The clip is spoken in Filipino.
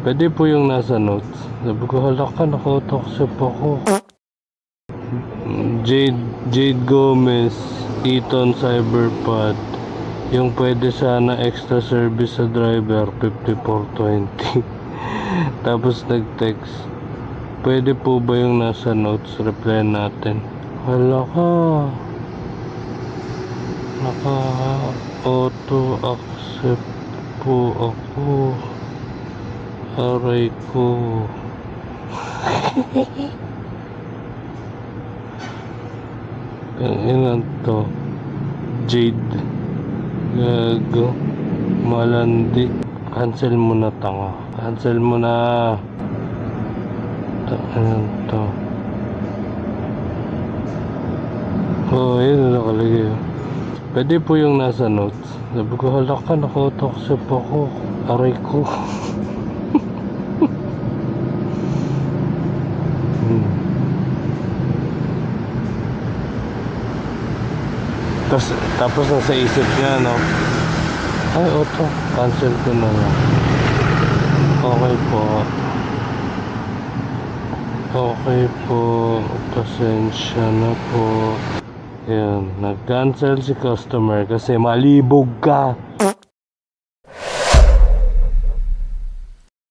Pwede po yung nasa notes. Sabi ko, hala ka, nakautoksip ako. Jade Gomez, Eton Cyberpod. Yung pwede sana extra service sa driver, 5420. Tapos nag-text, pwede po ba yung nasa notes? Reply natin. Hala ka, naka-auto accept po ako. Aray ko. Ilan to? Jade. Gago. Malandi. Cancel mo na, tanga. Cancel mo na. Ano to? Oh, yun na nakalagay. Pwede po yung nasa notes. Sabi ko, hala ka, nakautoksip ako. Aray ko. Tapos nasa isip niya, no? Ay, auto. Cancel ko na lang. Okay po. Okay po. Pasensya na po. Ayan. Nag-cancel si customer kasi malibog ka.